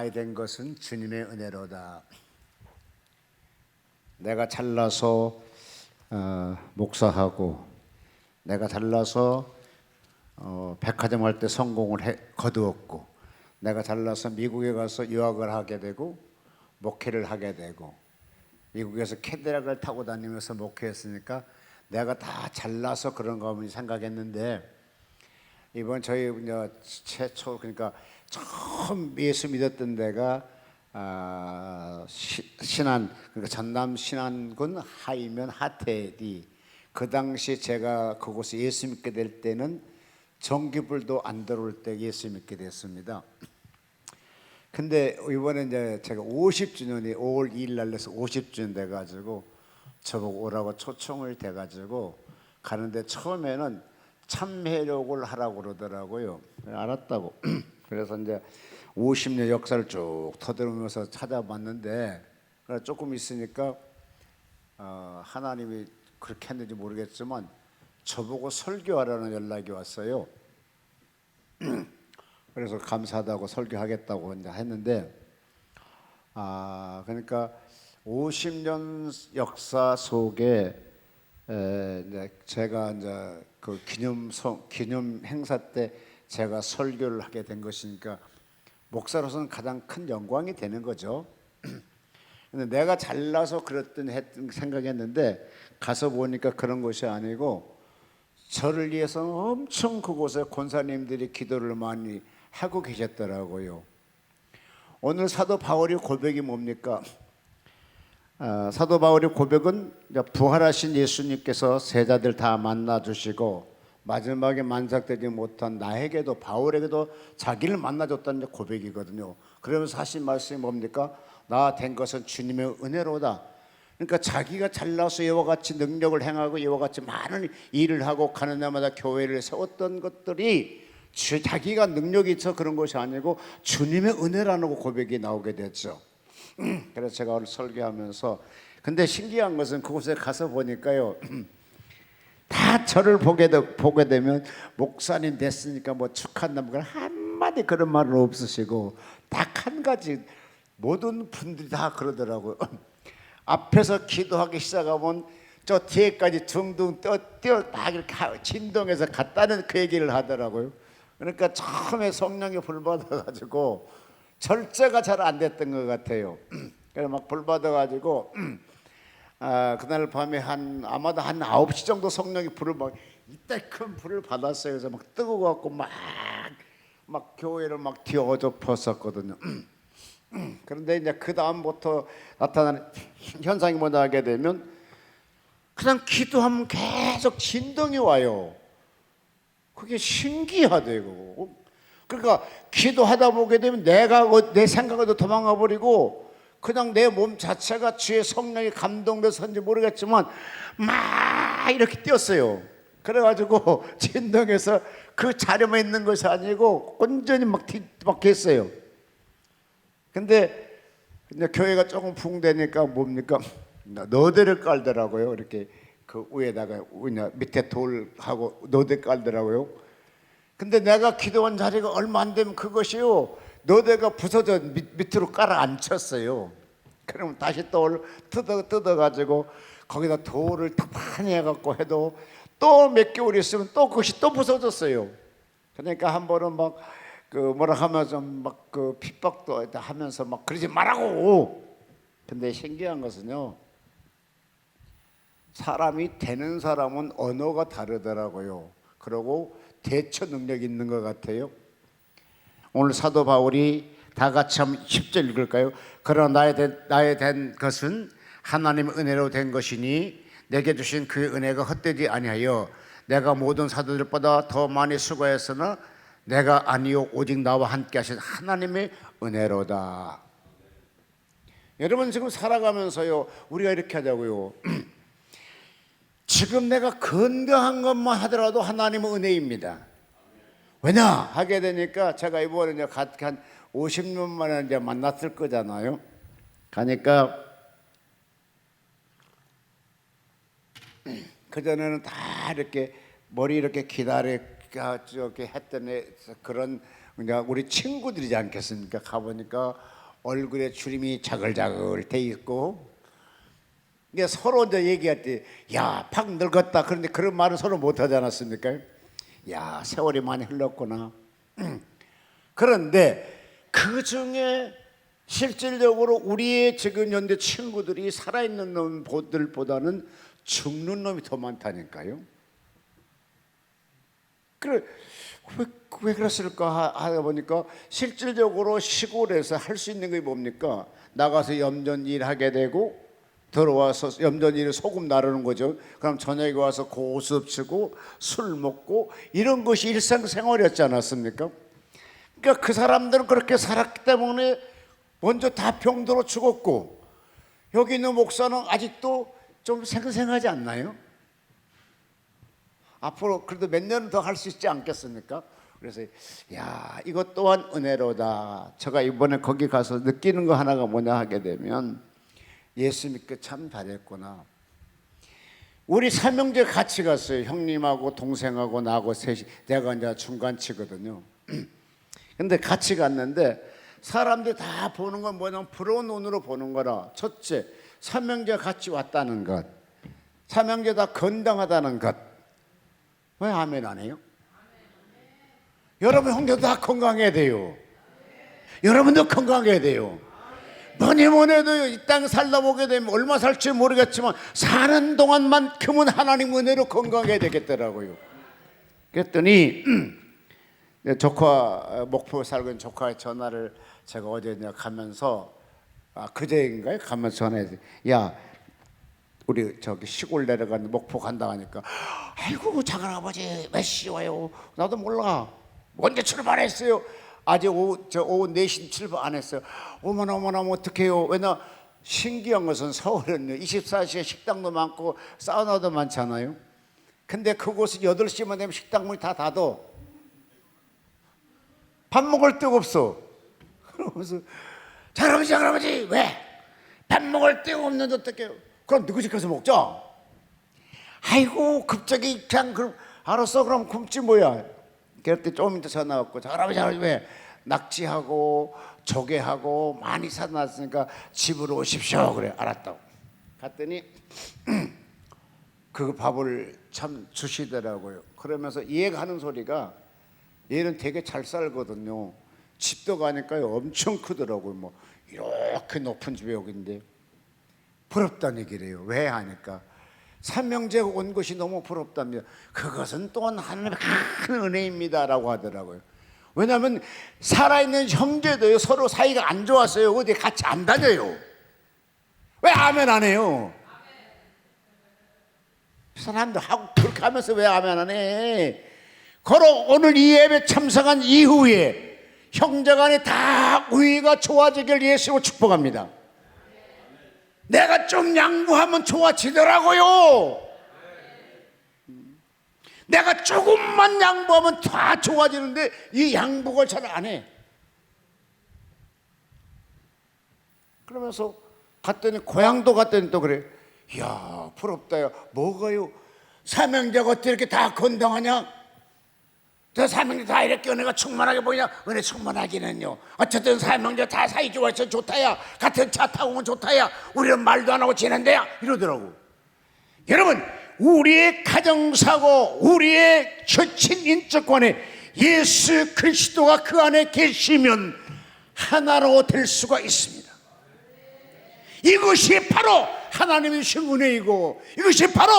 나이 된 것은 주님의 은혜로다. 내가 잘나서 목사하고, 내가 잘나서 백화점 할 때 성공을 거두었고, 내가 잘나서 미국에 가서 유학을 하게 되고 목회를 하게 되고, 미국에서 캐딜락을 타고 다니면서 목회했으니까 내가 다 잘나서 그런 거 생각했는데, 이번 저희 최초, 그러니까 처음 예수 믿었던 데가 신안, 그러니까 전남 신안군 하이면 하태리. 그 당시 제가 그곳에 예수 믿게 될 때는 전기불도 안 들어올 때 예수 믿게 됐습니다. 근데 이번에 이제 제가 50주년이 5월 2일 날 돼서 50주년 돼가지고 저보고 오라고 초청을 돼가지고 가는데, 처음에는 참회록을 하라고 그러더라고요. 알았다고. 그래서 이제 50년 역사를 쭉 터득하면서 찾아봤는데, 조금 있으니까 하나님이 그렇게 했는지 모르겠지만 저보고 설교하라는 연락이 왔어요. 그래서 감사하다고 설교하겠다고 이제 했는데, 그러니까 50년 역사 속에 이제 제가 이제 그 기념 행사 때 제가 설교를 하게 된 것이니까 목사로서는 가장 큰 영광이 되는 거죠. 근데 내가 잘나서 그랬던 생각했는데, 가서 보니까 그런 것이 아니고 저를 위해서 엄청 그곳에 권사님들이 기도를 많이 하고 계셨더라고요. 오늘 사도 바울의 고백이 뭡니까? 사도 바울의 고백은 부활하신 예수님께서 세자들 다 만나주시고 마지막에 만삭되지 못한 나에게도, 바울에게도 자기를 만나줬다는 고백이거든요. 그러면서 하신 말씀이 뭡니까? 나 된 것은 주님의 은혜로다. 그러니까 자기가 잘나서 이와 같이 능력을 행하고 이와 같이 많은 일을 하고 가는 데마다 교회를 세웠던 것들이 자기가 능력이 있어 그런 것이 아니고 주님의 은혜라는 고백이 나오게 됐죠. 그래서 제가 오늘 설교하면서, 근데 신기한 것은 그곳에 가서 보니까요, 다 저를 보게 되면 목사님 됐으니까 뭐 축하한다, 뭐 한마디 그런 말은 없으시고, 딱 한 가지 모든 분들이 다 그러더라고요. 앞에서 기도하기 시작하면 저 뒤에까지 둥둥 뛰어 막 이렇게 진동해서 갔다는 그 얘기를 하더라고요. 그러니까 처음에 성령이 불 받아가지고 절제가 잘 안 됐던 것 같아요. 그래서 막 불 받아가지고 그날 밤에 아마도 한 9시 정도 성령이 불을 막 이때 큰 불을 받았어요. 그래서 막 뜨거워갖고 막 교회를 막 뒤어덮었었거든요. 그런데 이제 그 다음부터 나타나는 현상이 뭐냐 하게 되면, 그냥 기도하면 계속 진동이 와요. 그게 신기하대요. 그러니까 기도하다 보게 되면 내 생각에도 도망가 버리고, 그냥 내 몸 자체가 주의 성령이 감동돼서인지 모르겠지만 막 이렇게 뛰었어요. 그래가지고 진동해서 그 자리만 있는 것이 아니고 온전히 막 했어요. 근데 이제 교회가 조금 붕대니까 뭡니까? 너대를 깔더라고요. 이렇게 그 위에다가 밑에 돌하고 너대 깔더라고요. 근데 내가 기도한 자리가 얼마 안 되면 그것이요, 너대가 부서져 밑으로 깔아 앉혔어요. 그러면 다시 돌 뜯어가지고 거기다 돌을 많이 해갖고 해도 또 몇 개월 있으면 또 그것이 또 부서졌어요. 그러니까 한 번은 막 뭐라 하면서 막 핍박도 하면서 막 그러지 말라고. 근데 신기한 것은요, 사람이 되는 사람은 언어가 다르더라고요. 그리고 대처 능력이 있는 것 같아요. 오늘 사도 바울이 다 같이 한번 10절 읽을까요? 그러나 나에 된 것은 하나님의 은혜로 된 것이니 내게 주신 그의 은혜가 헛되지 아니하여 내가 모든 사도들보다 더 많이 수고했으나 내가 아니요 오직 나와 함께 하신 하나님의 은혜로다. 여러분, 지금 살아가면서요, 우리가 이렇게 하자고요. 지금 내가 건강한 것만 하더라도 하나님의 은혜입니다. 왜냐 하게 되니까, 제가 이번에 이제 한 50년 만에 이제 만났을 거잖아요. 가니까 그 전에는 다 이렇게 머리 이렇게 기다리게 했던 그런 그냥 우리 친구들이지 않겠습니까? 가보니까 얼굴에 주름이 자글자글 돼 있고, 이게 서로 이제 얘기할 때, 야, 팍 늙었다. 그런데 그런 말은 서로 못 하지 않았습니까? 야, 세월이 많이 흘렀구나. 그런데 그 중에 실질적으로 우리의 지금 현대 친구들이 살아있는 놈들보다는 죽는 놈이 더 많다니까요. 그래, 왜 그랬을까 하다 보니까 실질적으로 시골에서 할 수 있는 게 뭡니까? 나가서 염전 일하게 되고 들어와서 염전 일을 소금 나르는 거죠. 그럼 저녁에 와서 고수업 치고 술 먹고 이런 것이 일상생활이었지 않았습니까? 그러니까 그 사람들은 그렇게 살았기 때문에 먼저 다 병들어 죽었고, 여기 있는 목사는 아직도 좀 생생하지 않나요? 앞으로 그래도 몇 년은 더 할 수 있지 않겠습니까? 그래서 야, 이것 또한 은혜로다. 제가 이번에 거기 가서 느끼는 거 하나가 뭐냐 하게 되면, 예수 믿고 참 잘했구나. 우리 삼형제 같이 갔어요. 형님하고 동생하고 나하고 셋이. 내가 이제 중간치거든요. 근데 같이 갔는데 사람들이 다 보는 건 뭐냐면 부러운 눈으로 보는 거라. 첫째, 삼형제 같이 왔다는 것, 삼형제 다 건강하다는 것. 왜 아멘 안 해요? 여러분 형제도 다 건강해야 돼요. 여러분도 건강해야 돼요. 뭐니 해도 이 땅 살다 보게 되면 얼마 살지 모르겠지만 사는 동안만큼은 하나님 은혜로 건강해야 되겠더라고요. 그랬더니 조카, 목포에 살고 있는 조카의 전화를 제가 어제 가면서, 그제인가요? 가면서 전화해서, 야, 우리 저기 시골 내려가는데 목포 간다 하니까, 아이고 작은아버지 몇 시 와요? 나도 몰라. 언제 출발했어요? 아직 오후 4시 출발 안 했어요. 어머나 어떡해요? 왜냐, 신기한 것은 서울은 24시에 식당도 많고 사우나도 많잖아요. 근데 그곳은 8시만 되면 식당 문이 다 닫아. 밥 먹을 데가 없어. 그러면서 할아버지 왜? 밥 먹을 데가 없는데 어떡해요? 그럼 누구 집 가서 먹자. 아이고 갑자기 그냥 그럼 알았어 그럼 굶지 뭐야. 그랬더니 좀 이따 전화 왔고, 할아버지 왜? 낙지하고 조개하고 많이 사놨으니까 집으로 오십시오. 그래, 알았다고. 갔더니 그 밥을 참 주시더라고요. 그러면서 얘가 하는 소리가, 얘는 되게 잘 살거든요. 집도 가니까요 엄청 크더라고요. 뭐 이렇게 높은 집에 여기 있는데 부럽다는 얘기래요. 왜 하니까 삼형제가 온 것이 너무 부럽답니다. 그것은 또한 하나님의 큰 은혜입니다라고 하더라고요. 왜냐하면 살아있는 형제도요 서로 사이가 안 좋았어요. 어디 같이 안 다녀요. 왜 아멘 안 해요? 사람들 하고 그렇게 하면서 왜 아멘 안 해? 걸어 오늘 이 예배 참석한 이후에 형제간에 다 우위가 좋아지길 예수로 축복합니다. 내가 좀 양보하면 좋아지더라고요. 내가 조금만 양보하면 다 좋아지는데 이 양보를 잘 안 해. 그러면서 갔더니 고향도 갔더니 또 그래. 이야 부럽다요. 뭐가요? 삼형제가 어떻게 이렇게 다 건강하냐? 저 삼형제 다 이렇게 은혜가 충만하게 보이냐? 은혜 충만하기는요. 어쨌든 삼형제 다 사이 좋아서 좋다야. 같은 차 타고 오면 좋다야. 우리는 말도 안 하고 지낸대야. 이러더라고. 여러분 우리의 가정사고 우리의 처친 인격관에 예수 그리스도가 그 안에 계시면 하나로 될 수가 있습니다. 이것이 바로 하나님의 은혜이고, 이것이 바로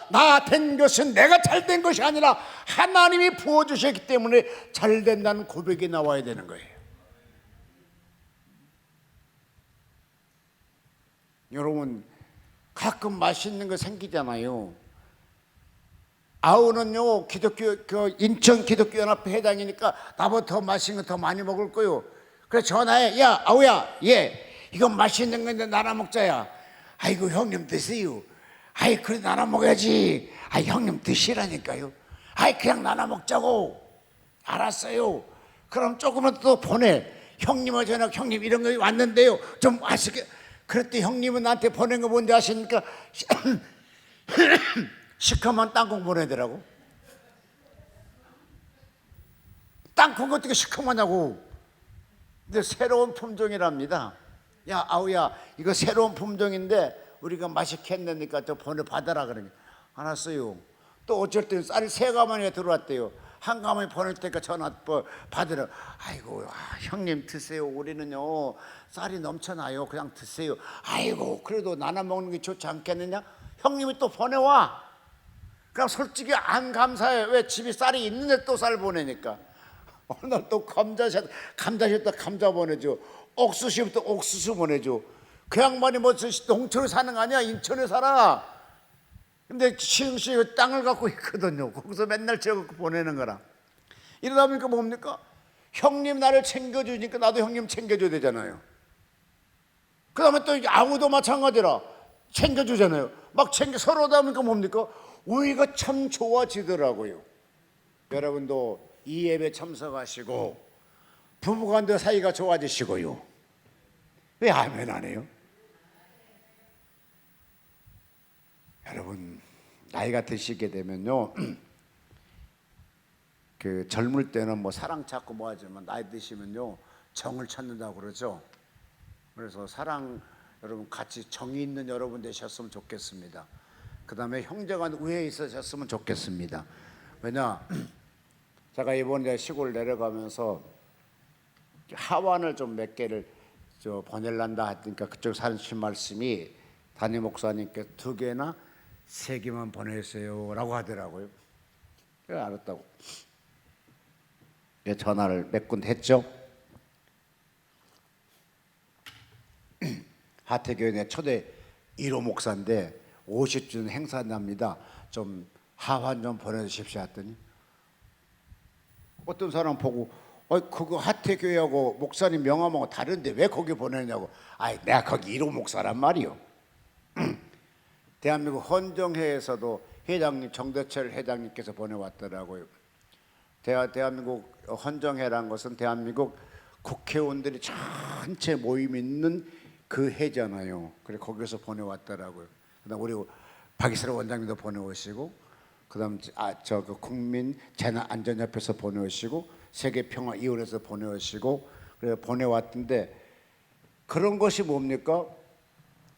나 된 것은 내가 잘 된 것이 아니라 하나님이 부어주셨기 때문에 잘 된다는 고백이 나와야 되는 거예요. 여러분 가끔 맛있는 거 생기잖아요. 아우는요 기독교 인천 기독교연합회 회장이니까 나보다 더 맛있는 거 더 많이 먹을 거요. 그래 전화해. 야 아우야, 이건 맛있는 건데 나눠 먹자야. 아이고 형님 드세요. 아이 그래 나눠 먹어야지. 아이 형님 드시라니까요. 아이 그냥 나눠 먹자고. 알았어요. 그럼 조금은 또 보내. 형님은 전화 형님 이런 거 왔는데요 좀 맛있게. 그랬더니 형님은 나한테 보낸 거 뭔지 아십니까? 시커먼 땅콩 보내더라고. 땅콩 어떻게 시커먼냐고. 근데 새로운 품종이랍니다. 야 아우야 이거 새로운 품종인데 우리가 맛있게 했으니까 저 보내받아라 그러니 안 왔어요. 또 어쩔 때는 쌀이 세 가마니가 들어왔대요. 한 가마니 보낼 테니까 전화 받으라. 아이고 형님 드세요. 우리는요 쌀이 넘쳐나요. 그냥 드세요. 아이고 그래도 나눠 먹는 게 좋지 않겠느냐. 형님이 또 보내와. 그럼 솔직히 안 감사해. 왜 집이 쌀이 있는데 또 쌀 보내니까. 오늘 또 감자셨다 감자 보내줘. 옥수수부터 옥수수 보내줘. 그 양반이 뭐 농촌에 사는 거 아니야. 인천에 살아. 근데 시흥시에 땅을 갖고 있거든요. 거기서 맨날 지어갖고 보내는 거라. 이러다 보니까 뭡니까? 형님 나를 챙겨주니까 나도 형님 챙겨줘야 되잖아요. 그 다음에 또 아무도 마찬가지라 챙겨주잖아요. 막 서로 하다 보니까 뭡니까? 우리가 참 좋아지더라고요. 여러분도 이 예배 참석하시고 부부간도 사이가 좋아지시고요. 왜 아멘 안 해요? 여러분 나이가 드시게 되면요 그 젊을 때는 뭐 사랑 찾고 뭐 하지만 나이 드시면요 정을 찾는다고 그러죠. 그래서 사랑 여러분 같이 정이 있는 여러분 되셨으면 좋겠습니다. 그 다음에 형제간 우애 있으셨으면 좋겠습니다. 왜냐 제가 이번에 시골 내려가면서 하완을 좀 몇 개를 보낼란다 하니까 그쪽 사신 말씀이 담임 목사님께 2개나 3개만 보내세요 라고 하더라고요. 그래서 알았다고 전화를 몇 군데 했죠. 하태교회 초대 1호 목사인데 50주년 행사납니다. 좀 하환 좀 보내주십시오 했더니 어떤 사람 보고 그거 하태교회하고 목사님 명함하고 다른데 왜 거기 보내냐고. 내가 거기 1호 목사란 말이요. 대한민국 헌정회에서도 회장님 정대철 회장님께서 보내왔더라고요. 대한민국 헌정회란 것은 대한민국 국회의원들이 전체 모임 있는 그 회잖아요. 그래 거기서 보내왔더라고요. 그다음 우리 박이슬 원장님도 보내오시고, 그다음 그 국민 재난안전협회에서 보내오시고, 세계평화위원회에서 보내오시고, 그래 보내왔던데 그런 것이 뭡니까?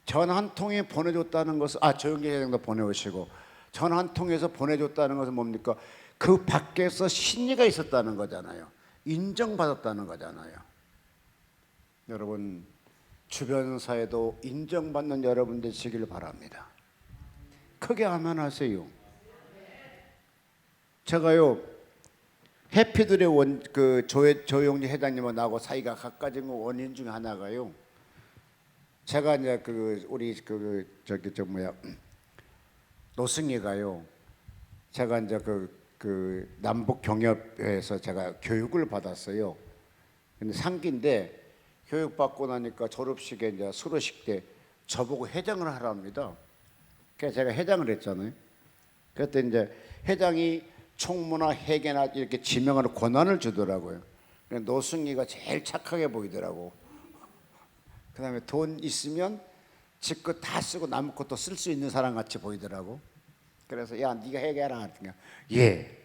전 한 통에 보내줬다는 것은 조영기 회장도 보내오시고 전 한 통에서 보내줬다는 것은 뭡니까? 그 밖에서 신의가 있었다는 거잖아요. 인정받았다는 거잖아요. 여러분 주변 사회도 인정받는 여러분 되시길 바랍니다. 크게 아멘 하세요. 제가요 해피들의 조용리 회장님하고 나하고 사이가 가까워진 원인 중에 하나가요. 제가 이제 우리 노승희가요. 제가 이제 남북 경협회에서 제가 교육을 받았어요. 근데 상기인데 교육 받고 나니까 졸업식에 이제 수료식 때 저보고 회장을 하랍니다. 그래서 제가 회장을 했잖아요. 그때 이제 회장이 총무나 회계나 이렇게 지명하는 권한을 주더라고요. 노승희가 제일 착하게 보이더라고. 그 다음에 돈 있으면 지 것 다 쓰고 남의 것도 쓸 수 있는 사람 같이 보이더라고. 그래서 야 네가 회계하라 하니까 예.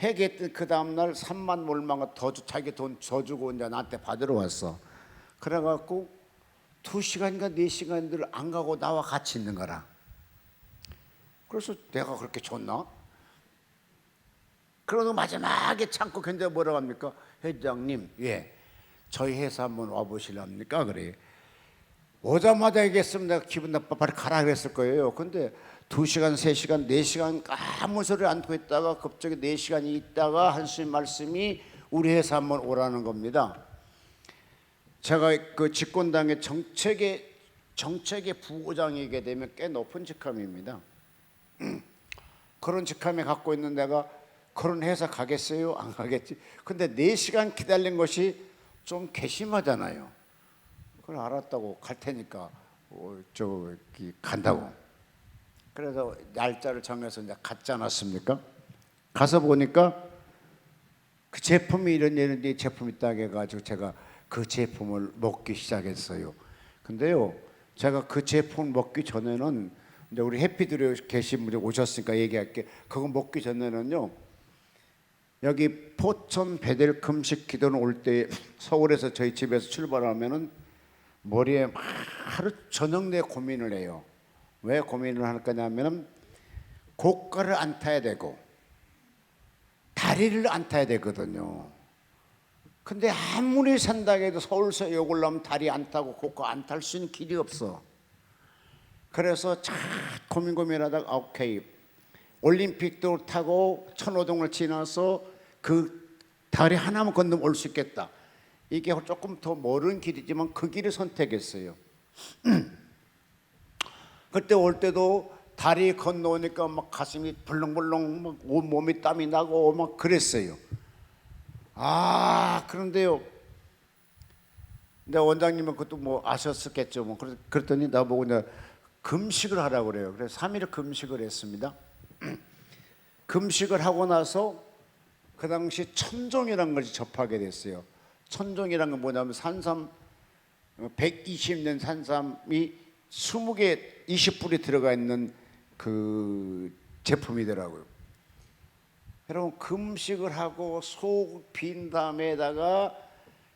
회계했더니 그 다음날 3만 몰망을 자기 돈 더 주고 이제 나한테 받으러 왔어. 그래갖고 2시간인가 4시간들 안 가고 나와 같이 있는 거라. 그래서 내가 그렇게 좋나? 그러고 마지막에 참고 견뎌 뭐라고 합니까? 회장님 예 저희 회사 한번 와보실랍니까? 그래. 오자마자 얘기했으면 내가 기분 나빠 바로 가라 그랬을 거예요. 근데 2시간, 3시간, 4시간 아무 소리 안 듣고 있다가 갑자기 4시간이 있다가 하신 말씀이 우리 회사 한번 오라는 겁니다. 제가 그 집권당의 정책의 부고장이게 되면 꽤 높은 직함입니다. 그런 직함에 갖고 있는 내가 그런 회사 가겠어요? 안 가겠지? 근데 4시간 기다린 것이 좀 괘씸하잖아요. 그걸 알았다고 갈 테니까 간다고. 그래서 날짜를 정해서 이제 갔지 않았습니까? 가서 보니까 그 제품이 이런 제품이 있다고 해가지고 제가 그 제품을 먹기 시작했어요. 근데요, 제가 그 제품을 먹기 전에는 이제 우리 해피들에 계신 분들 오셨으니까 얘기할게. 그거 먹기 전에는요, 여기 포천 베델 금식 기도는 올 때 서울에서 저희 집에서 출발하면은 머리에 막 하루 저녁 내 고민을 해요. 왜 고민을 할 거냐면은 고가를 안 타야 되고 다리를 안 타야 되거든요. 근데 아무리 산다 해도 서울서 여기 올라오면 다리 안 타고 고가 안 탈 수 있는 길이 없어. 그래서 참 고민하다가 오케이, 올림픽도 타고 천호동을 지나서 그 다리 하나만 건너면 올 수 있겠다. 이게 조금 더 멀은 길이지만 그 길을 선택했어요. 그때 올 때도 다리 건너오니까 막 가슴이 벌렁벌렁 막 온몸이 땀이 나고 막 그랬어요. 그런데요, 근데 원장님은 그것도 뭐 아셨었겠죠. 뭐 그랬더니 나보고 이제 금식을 하라고 그래요. 그래서 3일 금식을 했습니다. 금식을 하고 나서 그 당시 천종이라는 것을 접하게 됐어요. 천종이라는 건 뭐냐면 산삼 120년 산삼이 20개 20불이 들어가 있는 그 제품이더라고요. 여러분, 금식을 하고 속 빈 다음에다가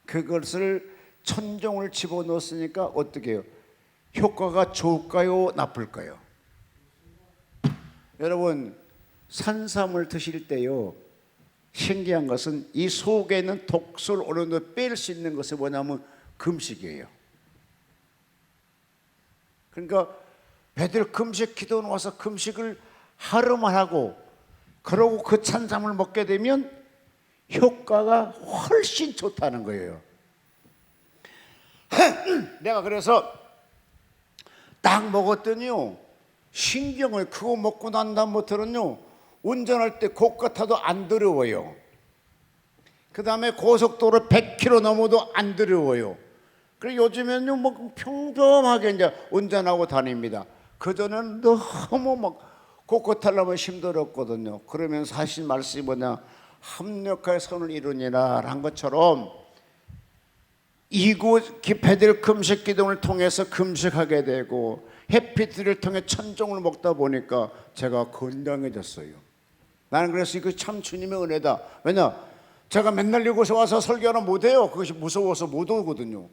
그것을 천종을 집어넣었으니까 어떻게 해요? 효과가 좋을까요? 나쁠까요? 여러분, 산삼을 드실 때요, 신기한 것은 이 속에 있는 독소를 어느 정도 뺄 수 있는 것이 뭐냐면 금식이에요. 그러니까 배들 금식 기도 와서 금식을 하루만 하고 그러고 그 산삼을 먹게 되면 효과가 훨씬 좋다는 거예요. 내가 그래서 딱 먹었더니요, 신경을 그거 먹고 난 다음부터는요 운전할 때 고가 타도 안 더러워요. 그 다음에 고속도로 100km 넘어도 안 더러워요. 그리고 요즘에는 뭐 평범하게 이제 운전하고 다닙니다. 그전에는 너무 막 고가 타려면 힘들었거든요. 그러면 사실 말씀이 뭐냐, 합력하여 선을 이루니라 한 것처럼 이곳 배들 금식 기도를 통해서 금식하게 되고 햇빛을 통해 천종을 먹다 보니까 제가 건강해졌어요. 나는 그래서 이거 참 주님의 은혜다. 왜냐, 제가 맨날 이곳에 와서 설교를 못해요. 그것이 무서워서 못 오거든요.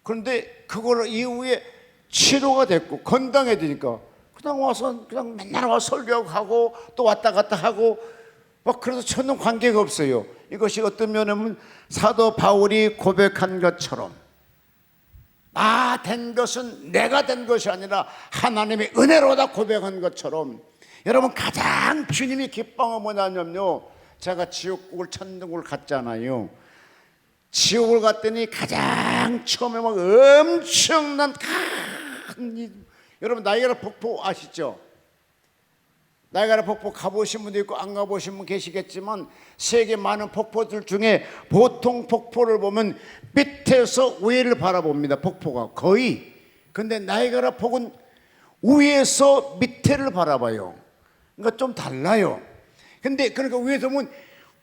그런데 그걸 이후에 치료가 됐고 건강해지니까 그냥 와서 그냥 맨날 와서 설교하고 또 왔다 갔다 하고 막 그래서 전혀 관계가 없어요. 이것이 어떤 면에는 사도 바울이 고백한 것처럼 나 된 것은 내가 된 것이 아니라 하나님의 은혜로다 고백한 것처럼, 여러분 가장 주님이 기뻐하는 뭐냐면요, 제가 지옥국을 천국을 갔잖아요. 지옥을 갔더니 가장 처음에 막 엄청난 큰, 여러분 나이아가라 폭포 아시죠? 나이아가라 폭포 가보신 분도 있고 안 가보신 분 계시겠지만 세계 많은 폭포들 중에 보통 폭포를 보면 밑에서 위를 바라봅니다. 폭포가 거의. 근데 나이아가라 폭은 위에서 밑에를 바라봐요. 그러니까 좀 달라요. 근데 그러니까 위에서 보면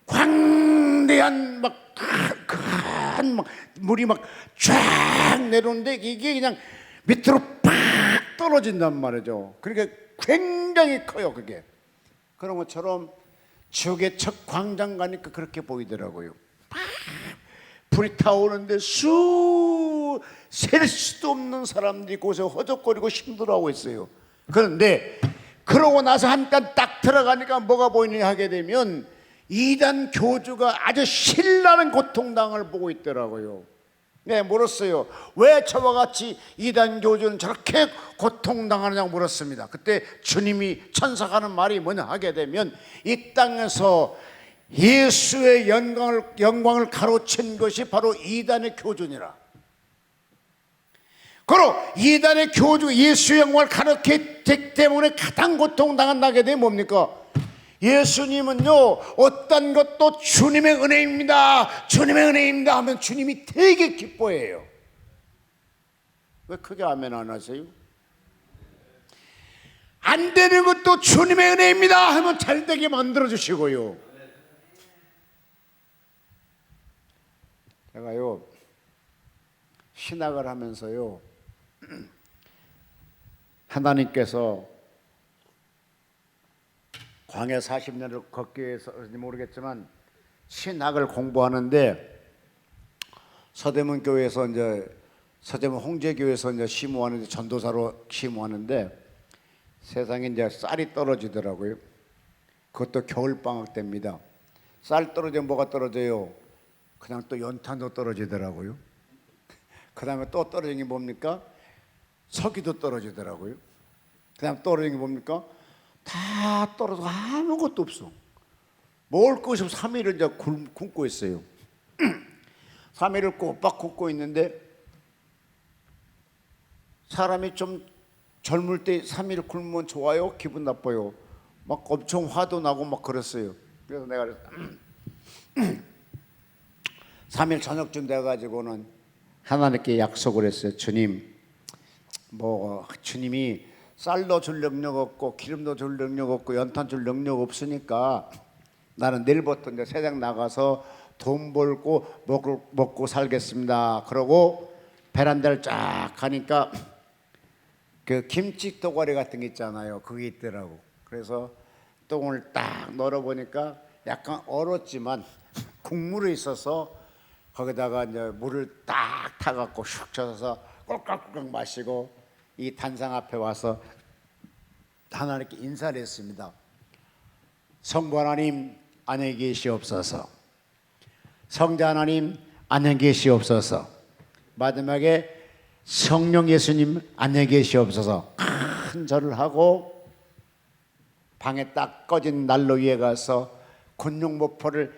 광대한 막 물이 막 쫙 내려오는데 이게 그냥 밑으로 팍 떨어진단 말이죠. 그러니까 굉장히 커요. 그게 그런 것처럼 지옥의 첫 광장 가니까 그렇게 보이더라고요. 팍 불이 타오르는데 셀 수도 없는 사람들이 곳에 허덕거리고 힘들어하고 있어요. 그런데 그러고 나서 한칸 딱 들어가니까 뭐가 보이느냐 하게 되면 이단 교주가 아주 신나는 고통당을 보고 있더라고요. 네, 물었어요. 왜 저와 같이 이단 교주는 저렇게 고통당하느냐고 물었습니다. 그때 주님이 천사가 하는 말이 뭐냐 하게 되면 이 땅에서 예수의 영광을 가로챈 것이 바로 이단의 교주니라. 그리고 이단의 교주 예수의 영광을 가로챈기 때문에 가장 고통당한다게 되면 뭡니까? 예수님은요 어떤 것도 주님의 은혜입니다, 주님의 은혜입니다 하면 주님이 되게 기뻐해요. 왜 크게 아멘 안 하세요? 안 되는 것도 주님의 은혜입니다 하면 잘 되게 만들어 주시고요. 제가요 신학을 하면서요 하나님께서 광야 40년을 걷기 위해서인지 모르겠지만 신학을 공부하는데 서대문 교회에서 이제 서대문 홍제교에서 이제 시무하는데 전도사로 시무하는데 세상에 이제 쌀이 떨어지더라고요. 그것도 겨울 방학 때입니다. 쌀 떨어지면 뭐가 떨어져요? 그냥 또 연탄도 떨어지더라고요. 그 다음에 또 떨어진 게 뭡니까? 석유도 떨어지더라고요. 그 다음 떨어진 게 뭡니까? 다 떨어져 아무것도 없어. 먹을 것이 없어. 3일을 이제 굶고 있어요. 3일을 꼬박 굶고 있는데 사람이 좀 젊을 때 3일 굶으면 좋아요? 기분 나빠요? 막 엄청 화도 나고 막 그랬어요. 그래서 내가 3일 저녁쯤 돼가지고는 하나님께 약속을 했어요. 주님, 주님이 쌀도 줄 능력 없고 기름도 줄 능력 없고 연탄 줄 능력 없으니까 나는 내일부터 이제 세상 나가서 돈 벌고 먹고 살겠습니다. 그러고 베란다를 쫙 가니까 그 김치 도가리 같은 게 있잖아요. 그게 있더라고. 그래서 똥을 딱 널어보니까 약간 얼었지만 국물이 있어서 거기다가 이제 물을 딱 타갖고 슉 쳐서 꼴깍꼴깍 마시고 이 단상 앞에 와서 하나님께 인사를 했습니다. 성부 하나님 안녕히 계시옵소서. 성자 하나님 안녕히 계시옵소서. 마지막에 성령 예수님 안녕히 계시옵소서. 큰 절을 하고 방에 딱 꺼진 난로 위에 가서 군용모포를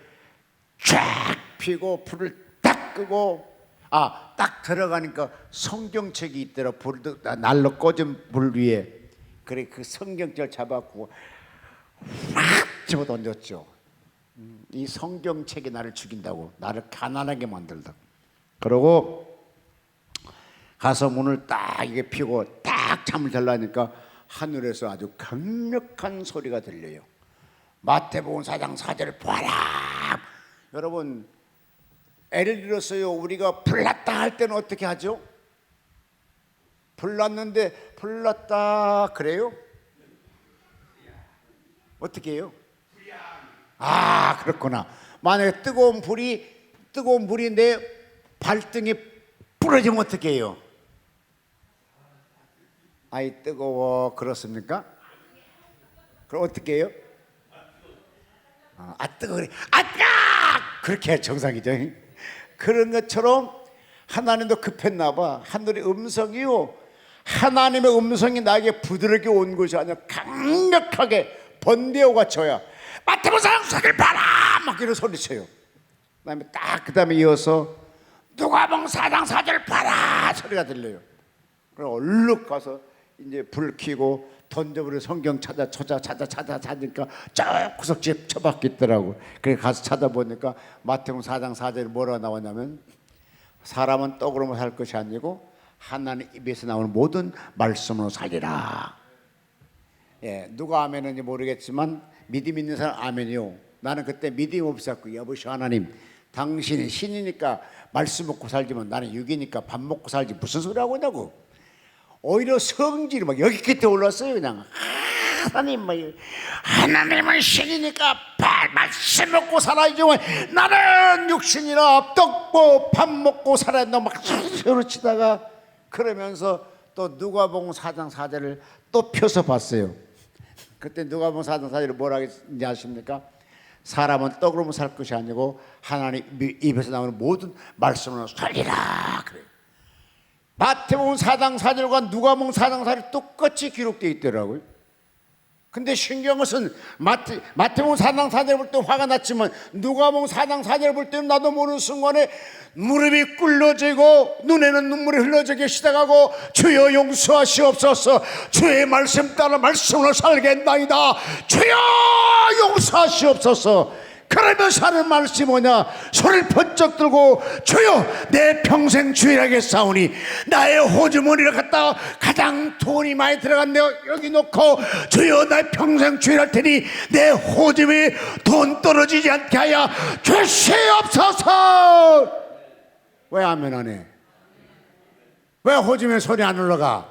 쫙 피고 불을 딱 끄고 딱 들어가니까 성경책이 있더라. 난로 꺼진 불 위에. 그래 그 성경책 잡았고 확 집어 던졌죠. 이 성경책이 나를 죽인다고, 나를 가난하게 만들다. 그러고 가서 문을 딱 이게 피고 딱 잠을 잘라니까 하늘에서 아주 강력한 소리가 들려요. 마태복음 4장 4절을 봐라. 여러분, 예를 들어서요, 우리가 불났다 할 때는 어떻게 하죠? 불났는데 불났다 그래요? 어떻게 해요? 그렇구나. 만약에 뜨거운 불이 내 발등에 부러지면 어떻게 해요? 아이 뜨거워. 그렇습니까? 그럼 어떻게 해요? 뜨거워. 뜨거! 그렇게 정상이죠. 그런 것처럼 하나님도 급했나 봐. 하늘의 음성이요, 하나님의 음성이 나에게 부드럽게 온 것이 아니라 강력하게 번데오가 쳐야 마태복음 4장 봐라 막 이런 소리쳐요. 그 다음에 이어서 누가복음 4장 4절 봐라 소리가 들려요. 그럼 얼른 가서 이제 불 켜고 던져버려 성경 찾으니까 저 구석지에 처박혀 있더라고. 그래 가서 찾아보니까 마태복음 4장 4절에 뭐라고 나왔냐면 사람은 떡으로만 살 것이 아니고 하나님 입에서 나오는 모든 말씀으로 살리라. 누가 아멘인지 모르겠지만 믿음 있는 사람 아멘이요. 나는 그때 믿음 없었고, 여보시오 하나님, 당신이 신이니까 말씀 먹고 살지만 나는 육이니까 밥 먹고 살지 무슨 소리 하고 있냐고. 오히려 성질이 막 여기 끝에 올랐어요. 그냥 하나님은 신이니까 말씀 먹고 살아야지만 나는 육신이라 밥 먹고 살아야 된다고 막 소리 치다가, 그러면서 또 누가복음 4장 4절을 또 펴서 봤어요. 그때 누가복음 4장 4절을 뭐라고 했는지 아십니까? 사람은 떡으로만 살 것이 아니고 하나님 입에서 나오는 모든 말씀으로 살리라 그래요. 마태복음 4장 4절과 누가복음 4장 4절이 똑같이 기록되어 있더라고요. 근데 신기한 것은 마태복음 4장 4절 볼 때 화가 났지만 누가복음 4장 4절 볼 때는 나도 모르는 순간에 무릎이 꿇려지고 눈에는 눈물이 흘러지기 시작하고 주여 용서하시옵소서. 주의 말씀 따라 말씀으로 살겠나이다. 주여 용서하시옵소서. 그러면서 하는 말씀이 뭐냐? 손을 번쩍 들고 주여 내 평생 주일하게 싸우니 나의 호주머니를 갖다가 가장 돈이 많이 들어간 내 여기 놓고 주여 나 평생 주일할 테니 내 호주머니에 돈 떨어지지 않게 하여 주시옵소서. 왜 아멘 안 해? 왜 호주머니에 손이 안 올라가?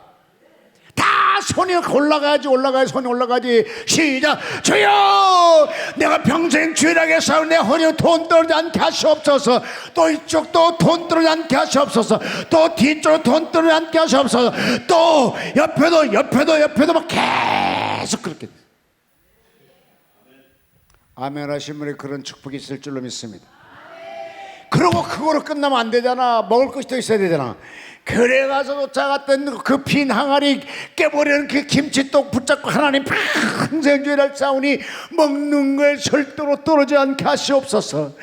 다 손이 올라가야지 손이 올라가지. 시작. 주여 내가 평생 주일하게 싸우 내 허리에 돈 떨어지지 않게 하시옵소서. 또 이쪽도 돈 떨어지지 않게 하시옵소서. 또 뒤쪽으로 돈 떨어지지 않게 하시옵소서. 또 옆에도 막 계속 그렇게. 아멘 하신 분이 그런 축복이 있을 줄로 믿습니다. 그러고 그거로 끝나면 안 되잖아. 먹을 것이 더 있어야 되잖아. 그래가서 쫓아갔던 그 빈 항아리 깨버리는 그 김치떡 붙잡고 하나님 평생 주일할 싸우니 먹는 거에 절대로 떨어지지 않게 하시옵소서.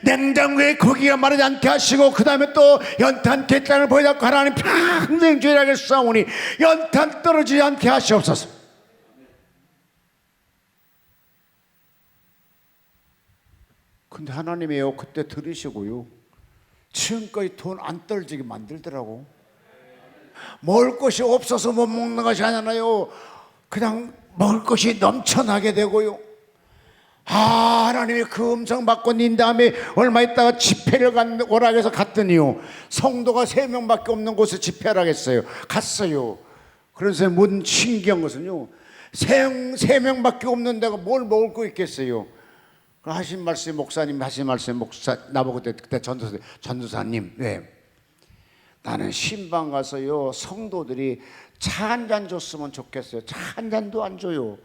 냉장고에 고기가 마르지 않게 하시고 그 다음에 또 연탄 갯장을 보여잡고 하나님 평생 주일하게 싸우니 연탄 떨어지지 않게 하시옵소서. 근데 하나님이요 그때 들으시고요 지금까지 돈 안 떨어지게 만들더라고. 먹을 것이 없어서 못 먹는 것이 아니잖아요. 그냥 먹을 것이 넘쳐나게 되고요. 하나님이 그 음성 받고 닌 다음에 얼마 있다가 집회를 오락해서 갔더니요 성도가 3명밖에 없는 곳에 집회를 하겠어요. 갔어요. 그래서 뭔 신기한 것은요 3명밖에 없는 데가 뭘 먹을 거 있겠어요. 하신 말씀 목사님 하신 말씀 나보고 그때 전도사님 네. 나는 신방 가서요 성도들이 차 한 잔 줬으면 좋겠어요. 차 한 잔도 안 줘요.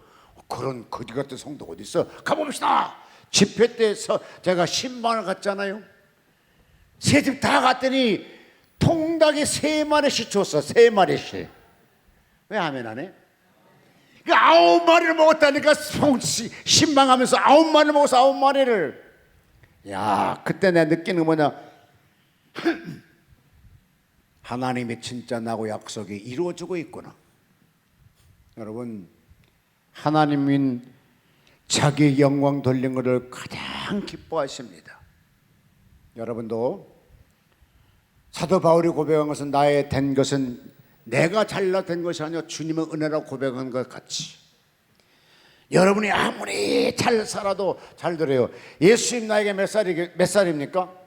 그런 거지 같은 성도가 어디 있어? 가봅시다. 집회 때서 제가 신방을 갔잖아요. 세 집 다 갔더니 통닭에 3마리씩 줬어. 3마리씩. 왜 아멘 안 해? 9마리를 먹었다니까. 신방하면서 9마리를 먹었어. 9마리를. 야 그때 내가 느끼는 게 뭐냐 하나님이 진짜 나하고 약속이 이루어지고 있구나. 여러분 하나님은 자기 영광 돌린 것을 가장 기뻐하십니다. 여러분도 사도 바울이 고백한 것은 나의 된 것은 내가 잘난 것이 아니라 주님의 은혜라고 고백한 것 같이 여러분이 아무리 잘 살아도 잘 들어요. 예수님 나이가 몇 살입니까?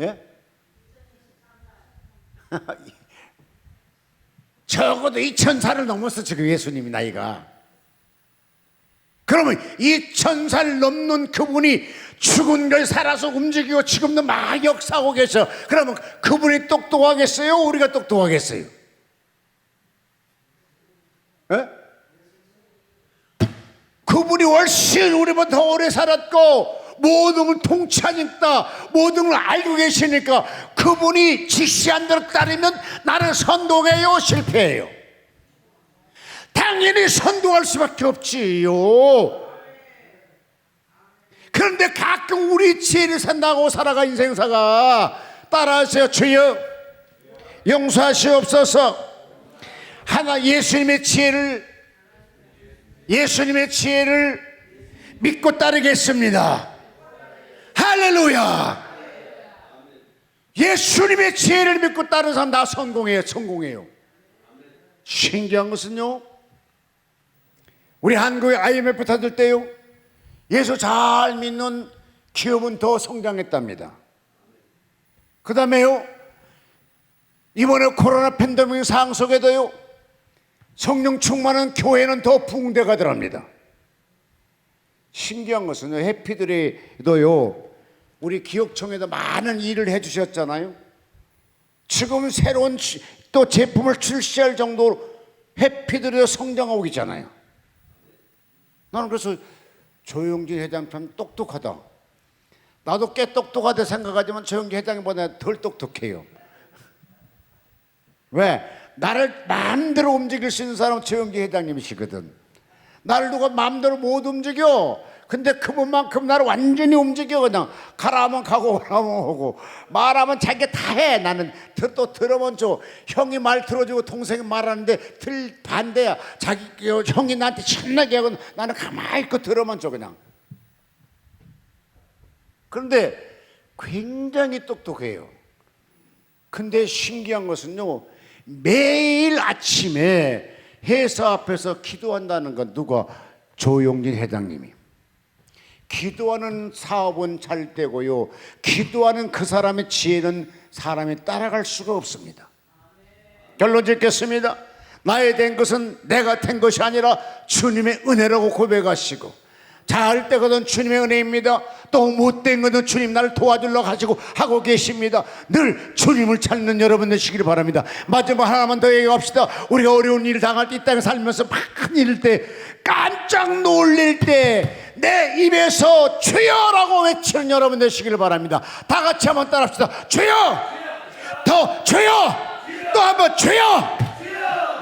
예? 적어도 2000살을 넘었어 지금 예수님이 나이가. 그러면 2000살 넘는 그분이 죽은 걸 살아서 움직이고 지금도 막 역사하고 계셔. 그러면 그분이 똑똑하겠어요? 우리가 똑똑하겠어요? 에? 그분이 훨씬 우리보다 더 오래 살았고 모든 걸 통치하니까 모든 걸 알고 계시니까 그분이 지시한 대로 따르면 나는 선동해요? 실패해요? 당연히 선동할 수밖에 없지요. 그런데 가끔 우리 지혜를 산다고 살아가 인생사가. 따라하세요. 주여 용서하시옵소서. 예수님의 지혜를 믿고 따르겠습니다. 할렐루야. 예수님의 지혜를 믿고 따르는 사람 다 성공해요. 신기한 것은요 우리 한국의 IMF 터질 때요 예수 잘 믿는 기업은 더 성장했답니다. 그 다음에요 이번에 코로나 팬데믹 상황 속에도요 성령 충만한 교회는 더 붕대가더랍니다. 신기한 것은요 해피들이도요 우리 기업청에도 많은 일을 해주셨잖아요. 지금 새로운 또 제품을 출시할 정도로 해피들이 성장하고 있잖아요. 나는 그래서 조용진 회장 참 똑똑하다. 나도 꽤 똑똑하다 생각하지만 조용진 회장보다 덜 똑똑해요. 왜? 나를 마음대로 움직일 수 있는 사람은 조용진 회장님이시거든. 나를 누가 마음대로 못 움직여. 근데 그분만큼 나를 완전히 움직여. 그냥 가라면 가고 오라면 오고 말하면 자기가 다 해. 나는 또 들으면 줘. 형이 말 들어주고 동생이 말하는데 반대야. 형이 나한테 신나게 하고 나는 가만히 있고 들으면 줘 그냥. 그런데 굉장히 똑똑해요. 근데 신기한 것은요 매일 아침에 회사 앞에서 기도한다는 건 누가? 조용진 회장님이. 기도하는 사업은 잘 되고요 기도하는 그 사람의 지혜는 사람이 따라갈 수가 없습니다. 결론 짓겠습니다. 나에 된 것은 내가 된 것이 아니라 주님의 은혜라고 고백하시고, 잘할 때거든 주님의 은혜입니다. 또 못된 것은 주님 나를 도와주려고 하고 계십니다. 늘 주님을 찾는 여러분 되시기를 바랍니다. 마지막 하나만 더 얘기합시다. 우리가 어려운 일을 당할 때, 이 땅에 살면서 큰 일일 때, 깜짝 놀릴 때 내 입에서 주여라고 외치는 여러분 되시기를 바랍니다. 다 같이 한번 따라합시다. 주여! 더 주여! 또 한번 주여!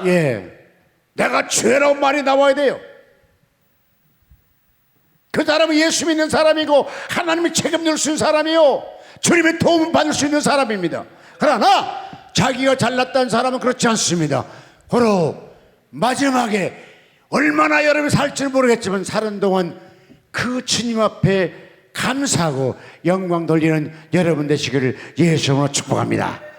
예, 내가 주여라고 말이 나와야 돼요. 그 사람은 예수 믿는 사람이고 하나님이 책임질 수 있는 사람이요, 주님의 도움을 받을 수 있는 사람입니다. 그러나 자기가 잘났다는 사람은 그렇지 않습니다. 바로 마지막에 얼마나 여러분이 살지는 모르겠지만 사는 동안 그 주님 앞에 감사하고 영광 돌리는 여러분 되시기를 예수 이름으로 축복합니다.